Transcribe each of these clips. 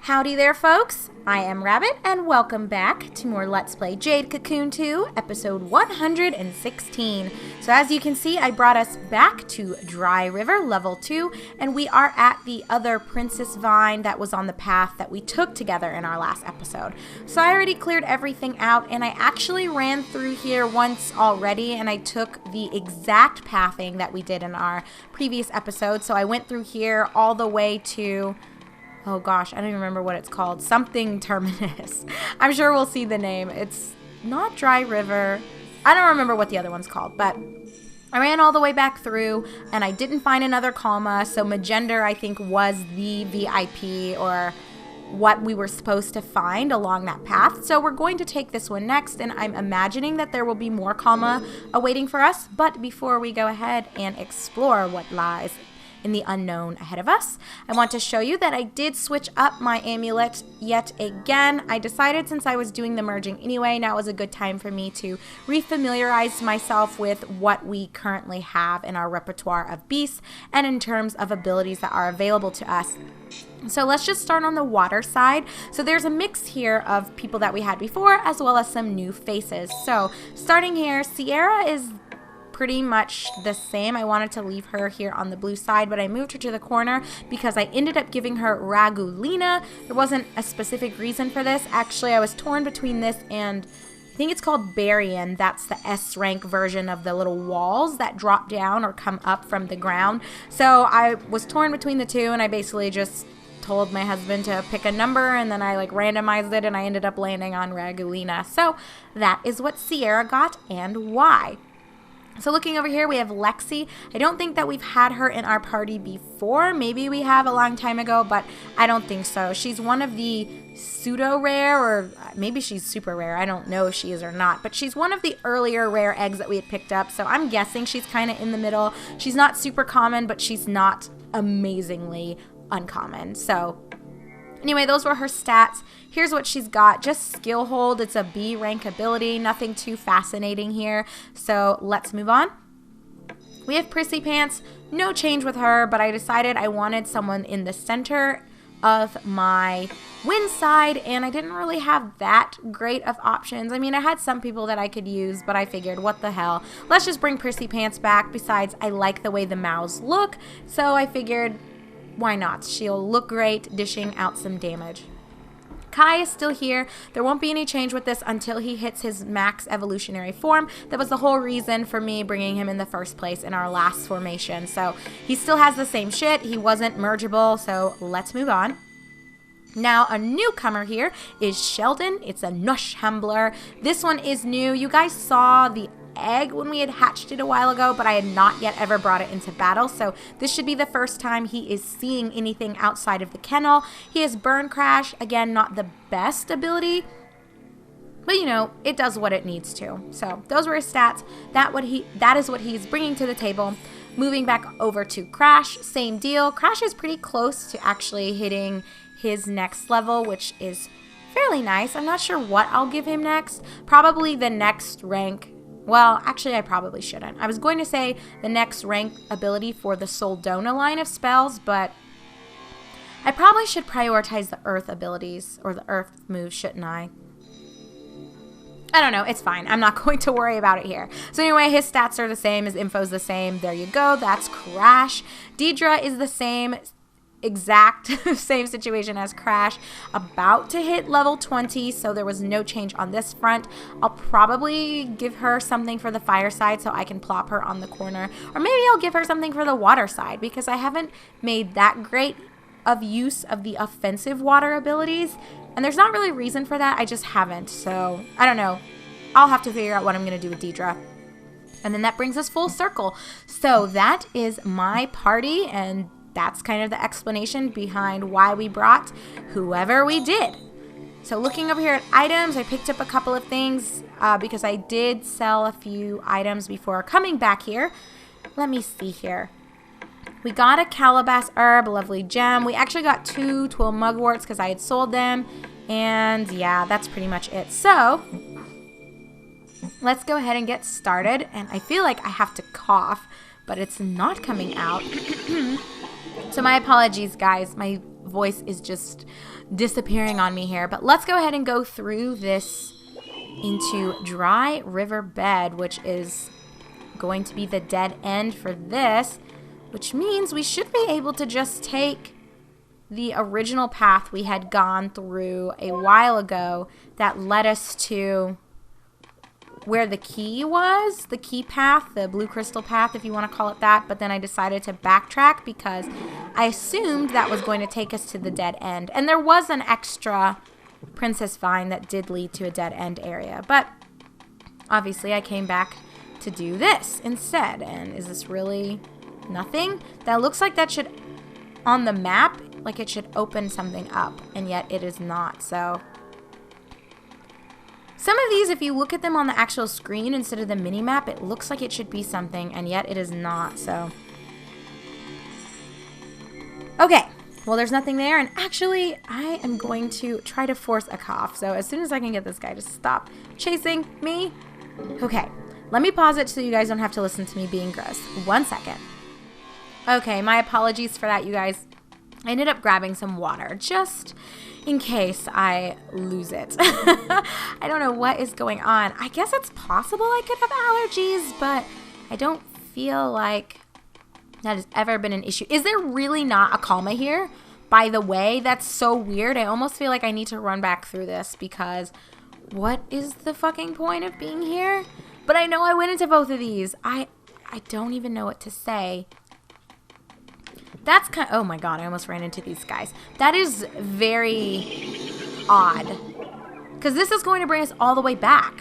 Howdy there, folks. I am Rabbit, and welcome back to more Let's Play Jade Cocoon 2, episode 116. So as you can see, I brought us back to Dry River, level 2, and we are at the other princess vine that was on the path that we took together in our last episode. So I already cleared everything out, and I actually ran through here once already, and I took the exact pathing that we did in our previous episode. So I went through here all the way to... oh gosh, I don't even remember what it's called. Something Terminus. I'm sure we'll see the name. It's not Dry River. I don't remember what the other one's called, but I ran all the way back through and I didn't find another Kalma. So Magender, I think, was the VIP or what we were supposed to find along that path. So we're going to take this one next, and I'm imagining that there will be more Kalma awaiting for us. But before we go ahead and explore what lies in the unknown ahead of us, I want to show you that I did switch up my amulet yet again. I decided, since I was doing the merging anyway, now is a good time for me to refamiliarize myself with what we currently have in our repertoire of beasts and in terms of abilities that are available to us. So let's just start on the water side. So there's a mix here of people that we had before, as well as some new faces. So starting here, Sierra is pretty much the same. I wanted to leave her here on the blue side, but I moved her to the corner because I ended up giving her Ragulina. There wasn't a specific reason for this. Actually, I was torn between this and I think it's called Berrien. That's the S rank version of the little walls that drop down or come up from the ground. So I was torn between the two, and I basically just told my husband to pick a number, and then I randomized it, and I ended up landing on Ragulina. So that is what Sierra got and why. So looking over here, we have Lexi. I don't think that we've had her in our party before. Maybe we have a long time ago, but I don't think so. She's one of the pseudo-rare, or maybe she's super rare. I don't know if she is or not, but she's one of the earlier rare eggs that we had picked up, so I'm guessing she's kind of in the middle. She's not super common, but she's not amazingly uncommon. So anyway, those were her stats. Here's what she's got. Just skill hold. It's a B rank ability. Nothing too fascinating here. So let's move on. We have Prissy Pants. No change with her, but I decided I wanted someone in the center of my win side, and I didn't really have that great of options. I mean, I had some people that I could use, but I figured, what the hell? Let's just bring Prissy Pants back. Besides, I like the way the mouths look, so I figured, why not? She'll look great dishing out some damage. Kai is still here. There won't be any change with this until he hits his max evolutionary form. That was the whole reason for me bringing him in the first place in our last formation. So he still has the same shit. He wasn't mergeable, so let's move on. Now, a newcomer here is Sheldon. It's a Nush Humbler. This one is new. You guys saw the egg when we had hatched it a while ago, but I had not yet ever brought it into battle, so this should be the first time he is seeing anything outside of the kennel. He has Burn Crash. Again, not the best ability, but you know, it does what it needs to. So those were his stats. That is what he's bringing to the table. Moving back over to Crash, same deal. Crash is pretty close to actually hitting his next level, which is fairly nice. I'm not sure what I'll give him next. Probably the next rank. Well, actually, I probably shouldn't. I was going to say the next rank ability for the Soldona line of spells, but I probably should prioritize the Earth abilities, or the Earth moves, shouldn't I? I don't know. It's fine. I'm not going to worry about it here. So anyway, his stats are the same. His info's the same. There you go. That's Crash. Deidre is the same. Exact same situation as Crash, about to hit level 20, so there was no change on this front. I'll probably give her something for the fire side so I can plop her on the corner, or maybe I'll give her something for the water side because I haven't made that great of use of the offensive water abilities, and there's not really a reason for that. I just haven't, so I don't know. I'll have to figure out what I'm going to do with Deidre. And then that brings us full circle. So that is my party, and that's kind of the explanation behind why we brought whoever we did. So looking over here at items, I picked up a couple of things because I did sell a few items before coming back here. Let me see here. We got a calabash herb, a lovely gem. We actually got 2 twill mugworts because I had sold them. And yeah, that's pretty much it. So let's go ahead and get started. And I feel like I have to cough, but it's not coming out. So my apologies, guys. My voice is just disappearing on me here. But let's go ahead and go through this into dry riverbed, which is going to be the dead end for this, which means we should be able to just take the original path we had gone through a while ago that led us to where the key was, the key path, the blue crystal path, if you want to call it that. But then I decided to backtrack because I assumed that was going to take us to the dead end. And there was an extra princess vine that did lead to a dead end area. But obviously I came back to do this instead. And is this really nothing? That looks like that should, on the map, like it should open something up. And yet it is not. So some of these, if you look at them on the actual screen instead of the mini-map, it looks like it should be something, and yet it is not, so. Okay, well, there's nothing there, and actually, I am going to try to force a cough, so as soon as I can get this guy to stop chasing me. Okay, let me pause it so you guys don't have to listen to me being gross. 1 second. Okay, my apologies for that, you guys. I ended up grabbing some water, just in case I lose it. I don't know what is going on. I guess it's possible I could have allergies, but I don't feel like that has ever been an issue. Is there really not a kalma here? By the way, that's so weird. I almost feel like I need to run back through this because what is the fucking point of being here? But I know I went into both of these. I don't even know what to say. That's kind of, oh my god, I almost ran into these guys. That is very odd. Because this is going to bring us all the way back.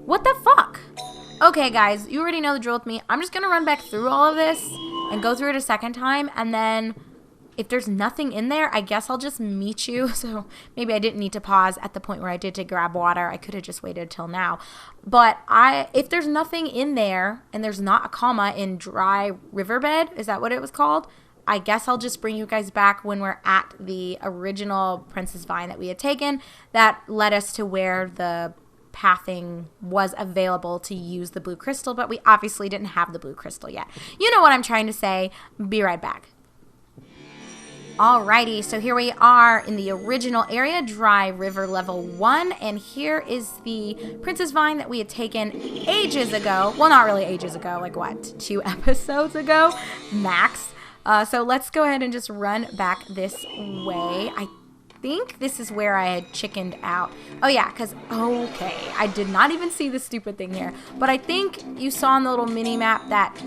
What the fuck? Okay, guys, you already know the drill with me. I'm just going to run back through all of this and go through it a second time. And then if there's nothing in there, I guess I'll just meet you. So maybe I didn't need to pause at the point where I did to grab water. I could have just waited till now. But if there's nothing in there and there's not a kalma in dry riverbed, is that what it was called? I guess I'll just bring you guys back when we're at the original Princess Vine that we had taken that led us to where the pathing was available to use the blue crystal, but we obviously didn't have the blue crystal yet. You know what I'm trying to say. Be right back. Alrighty, so here we are in the original area, Dry River Level 1, and here is the Princess Vine that we had taken ages ago. Well, not really ages ago, like what, 2 episodes ago, max. So let's go ahead and just run back this way. I think this is where I had chickened out. Oh yeah, because, okay, I did not even see the stupid thing here. But I think you saw on the little mini map that,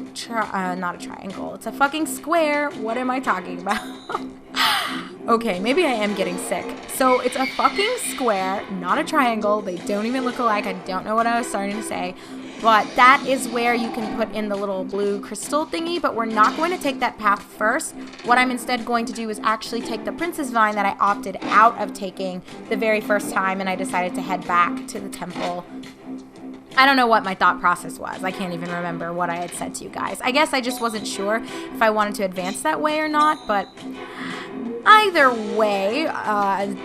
not a triangle, it's a fucking square. What am I talking about? Okay, maybe I am getting sick. So it's a fucking square, not a triangle. They don't even look alike. I don't know what I was starting to say. But that is where you can put in the little blue crystal thingy, but we're not going to take that path first. What I'm instead going to do is actually take the Princess Vine that I opted out of taking the very first time, and I decided to head back to the temple. I don't know what my thought process was. I can't even remember what I had said to you guys. I guess I just wasn't sure if I wanted to advance that way or not, but either way,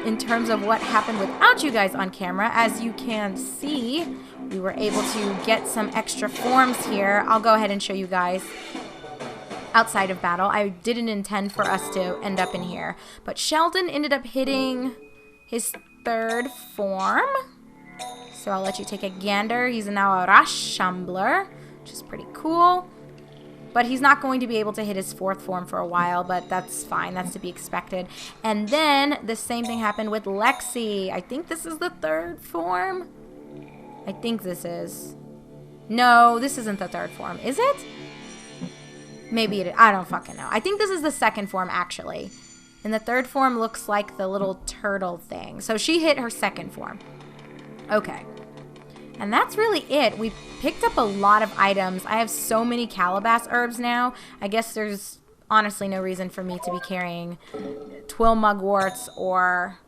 in terms of what happened without you guys on camera, as you can see, we were able to get some extra forms here. I'll go ahead and show you guys outside of battle. I didn't intend for us to end up in here, but Sheldon ended up hitting his 3rd form. So I'll let you take a gander. He's now a Rashambler, which is pretty cool. But he's not going to be able to hit his 4th form for a while, but that's fine. That's to be expected. And then the same thing happened with Lexi. I think this is the 3rd form. I think this is. No, this isn't the 3rd form. Is it? Maybe it is. I don't fucking know. I think this is the 2nd form, actually. And the 3rd form looks like the little turtle thing. So she hit her 2nd form. Okay. And that's really it. We picked up a lot of items. I have so many calabash herbs now. I guess there's honestly no reason for me to be carrying twill mugworts or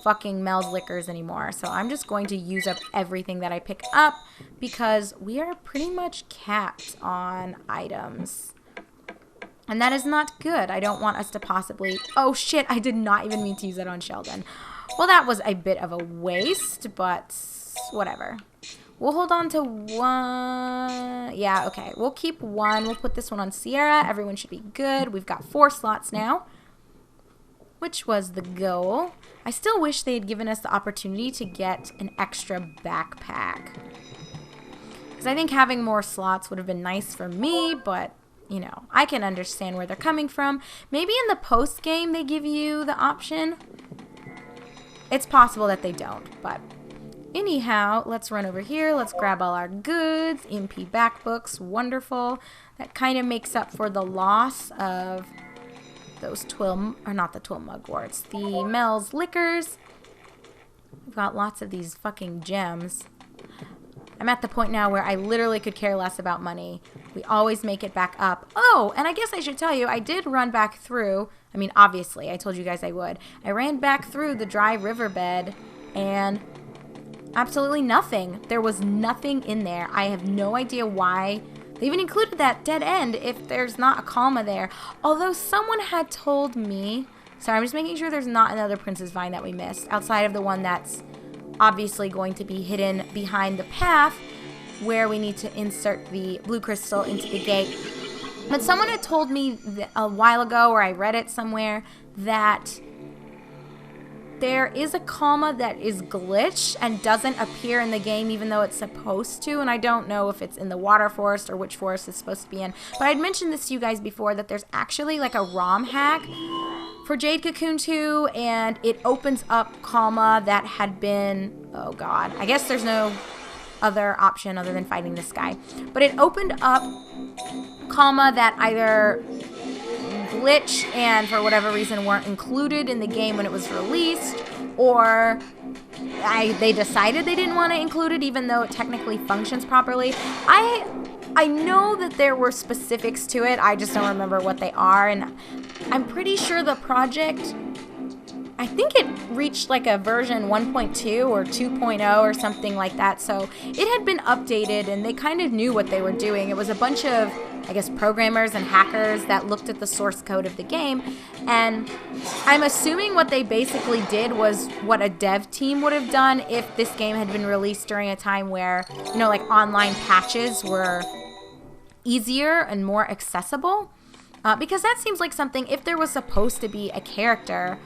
fucking Mel's liquors anymore. So I'm just going to use up everything that I pick up because we are pretty much capped on items. And that is not good. I don't want us to possibly... Oh shit, I did not even mean to use that on Sheldon. Well, that was a bit of a waste, but whatever. We'll hold on to 1. Yeah, okay. We'll keep 1. We'll put this one on Sierra. Everyone should be good. We've got 4 slots now. which was the goal. I still wish they had given us the opportunity to get an extra backpack. Because I think having more slots would have been nice for me, but, you know, I can understand where they're coming from. Maybe in the post-game they give you the option. It's possible that they don't, but anyhow, let's run over here. Let's grab all our goods. MP back books, wonderful. That kind of makes up for the loss of those not the Twill mugworts, the Mel's liquors. We've got lots of these fucking gems. I'm at the point now where I literally could care less about money. We always make it back up. Oh, and I guess I should tell you, I did run back through. I mean, obviously, I told you guys I would. I ran back through the dry riverbed and absolutely nothing. There was nothing in there. I have no idea why they even included that dead end if there's not a kalma there. Although someone had told me, sorry, I'm just making sure there's not another Princess Vine that we missed outside of the one that's obviously going to be hidden behind the path where we need to insert the blue crystal into the gate. But someone had told me a while ago, or I read it somewhere, that there is a kalma that is glitched and doesn't appear in the game even though it's supposed to, and I don't know if it's in the water forest or which forest it's supposed to be in. But I'd mentioned this to you guys before, that there's actually like a ROM hack for Jade Cocoon 2, and it opens up kalma that had been, oh god, I guess there's no other option other than fighting this guy. But it opened up kalma that either glitch and for whatever reason weren't included in the game when it was released, or they decided they didn't want to include it even though it technically functions properly. I know that there were specifics to it, I just don't remember what they are, and I'm pretty sure the project, I think it reached like a version 1.2 or 2.0 or something like that, so it had been updated and they kind of knew what they were doing. It was a bunch of, I guess, programmers and hackers that looked at the source code of the game, and I'm assuming what they basically did was what a dev team would have done if this game had been released during a time where, you know, like online patches were easier and more accessible, because that seems like something, if there was supposed to be a character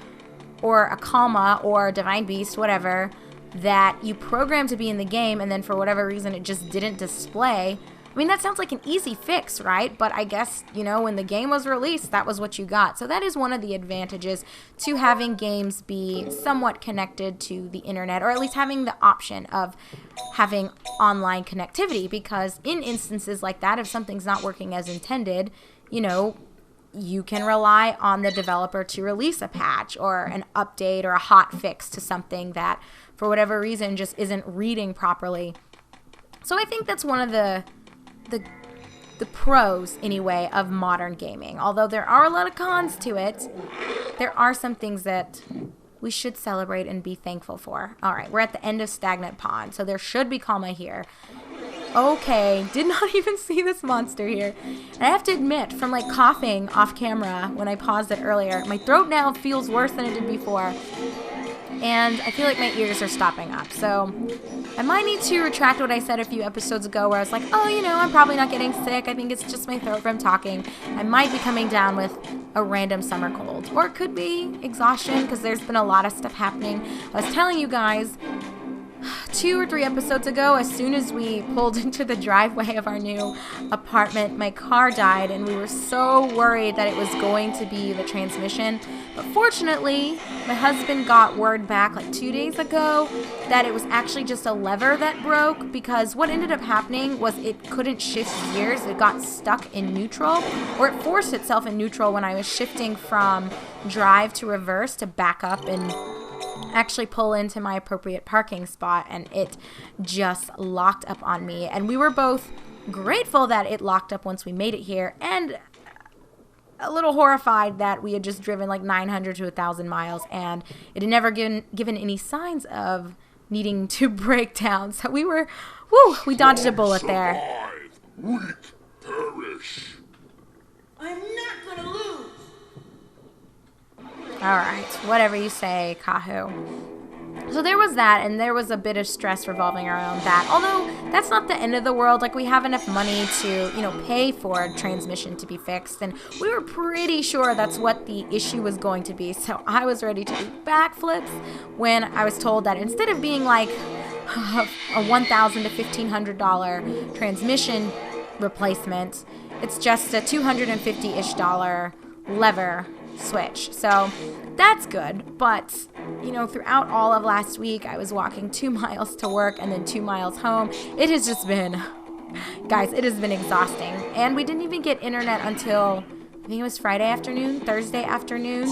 or a kalma or a divine beast, whatever, that you programmed to be in the game and then for whatever reason it just didn't display. I mean, that sounds like an easy fix, right? But I guess, you know, when the game was released, that was what you got. So that is one of the advantages to having games be somewhat connected to the internet, or at least having the option of having online connectivity, because in instances like that, if something's not working as intended, you know, you can rely on the developer to release a patch or an update or a hot fix to something that for whatever reason just isn't reading properly. So I think that's one of the pros, anyway, of modern gaming. Although there are a lot of cons to it, there are some things that we should celebrate and be thankful for. All right, we're at the end of Stagnant Pond, so there should be kalma here. Okay, did not even see this monster here. And I have to admit, from like coughing off camera when I paused it earlier, my throat now feels worse than it did before. And I feel like my ears are stopping up. So I might need to retract what I said a few episodes ago where I was like, oh, you know, I'm probably not getting sick. I think it's just my throat from talking. I might be coming down with a random summer cold. Or it could be exhaustion because there's been a lot of stuff happening. I was telling you guys 2 or 3 episodes ago, as soon as we pulled into the driveway of our new apartment, my car died and we were so worried that it was going to be the transmission. But fortunately, my husband got word back like 2 days ago that it was actually just a lever that broke, because what ended up happening was it couldn't shift gears. It got stuck in neutral, or it forced itself in neutral when I was shifting from drive to reverse to back up and actually pull into my appropriate parking spot, and it just locked up on me. And we were both grateful that it locked up once we made it here, and a little horrified that we had just driven like 900 to 1,000 miles and it had never given any signs of needing to break down. So we were, we dodged a bullet there. Weak perish. I'm not gonna lose. All right, whatever you say, Kahu. So there was that, and there was a bit of stress revolving around that. Although that's not the end of the world. Like, we have enough money to, pay for a transmission to be fixed, and we were pretty sure that's what the issue was going to be. So I was ready to do backflips when I was told that instead of being like a $1,000 to $1,500 transmission replacement, it's just a $250-ish lever switch. So that's good, but throughout all of last week I was walking 2 miles to work and then 2 miles home. It has just been, guys, it has been exhausting. And we didn't even get internet until I think it was Thursday afternoon.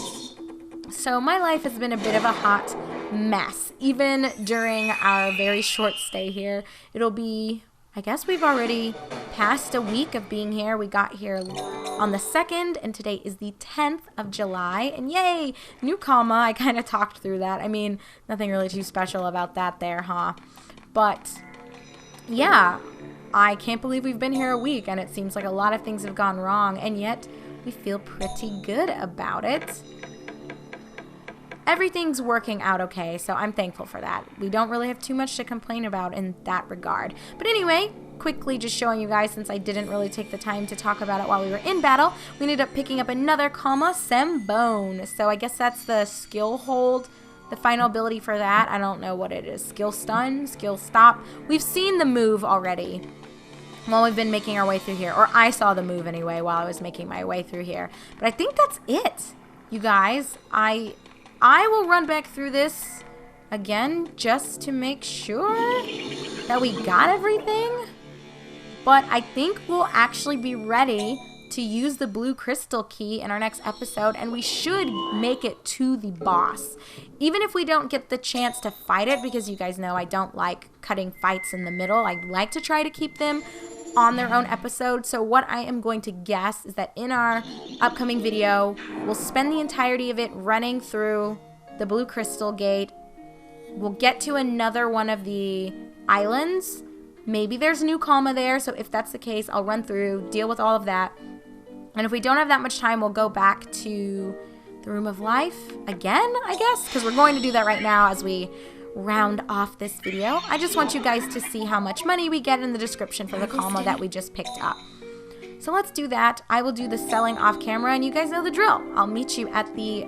So my life has been a bit of a hot mess. Even during our very short stay here, it'll be, I guess we've already passed a week of being here. We got here on the 2nd, and today is the 10th of July. And yay, new kalma. I kind of talked through that. I mean, nothing really too special about that there, huh? But yeah, I can't believe we've been here a week, and it seems like a lot of things have gone wrong, and yet we feel pretty good about it. Everything's working out okay, so I'm thankful for that. We don't really have too much to complain about in that regard. But anyway, quickly just showing you guys, since I didn't really take the time to talk about it while we were in battle, we ended up picking up another kalma, Sembone. So I guess that's the skill hold, the final ability for that. I don't know what it is. Skill stun, skill stop. We've seen the move already while we've been making our way through here. Or I saw the move anyway while I was making my way through here. But I think that's it, you guys. I will run back through this again just to make sure that we got everything. But I think we'll actually be ready to use the blue crystal key in our next episode, and we should make it to the boss. Even if we don't get the chance to fight it, because you guys know I don't like cutting fights in the middle. I like to try to keep them on their own episode. So what I am going to guess is that in our upcoming video, we'll spend the entirety of it running through the blue crystal gate. We'll get to another one of the islands. Maybe there's new kalma there, so if that's the case, I'll run through, deal with all of that. And if we don't have that much time, we'll go back to the Room of Life again, I guess, because we're going to do that right now as we round off this video. I just want you guys to see how much money we get in the description for the kalma that we just picked up. So let's do that. I will do the selling off camera, and you guys know the drill. I'll meet you at the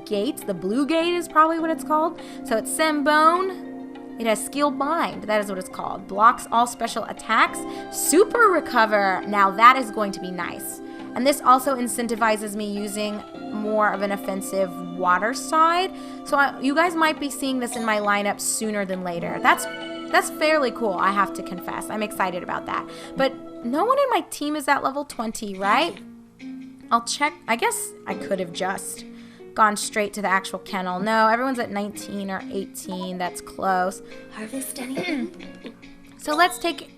gate. The blue gate is probably what it's called. So it's Sembone. It has skill bind. That is what it's called. Blocks all special attacks. Super recover. Now that is going to be nice. And this also incentivizes me using more of an offensive water side. So you guys might be seeing this in my lineup sooner than later. That's fairly cool, I have to confess. I'm excited about that. But no one in my team is at level 20, right? I'll check. I guess I could have just gone straight to the actual kennel. No, everyone's at 19 or 18. That's close. Harvest any? So let's take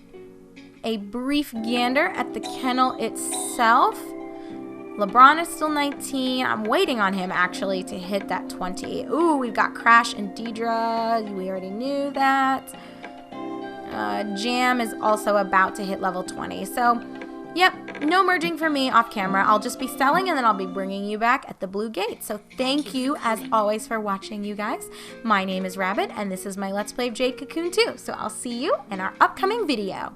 a brief gander at the kennel itself. LeBron is still 19. I'm waiting on him, actually, to hit that 20. Ooh, we've got Crash and Deidre. We already knew that. Jam is also about to hit level 20. So, yep, no merging for me off camera. I'll just be selling, and then I'll be bringing you back at the blue gate. So thank you, as always, for watching, you guys. My name is Rabbit, and this is my Let's Play of Jade Cocoon 2. So I'll see you in our upcoming video.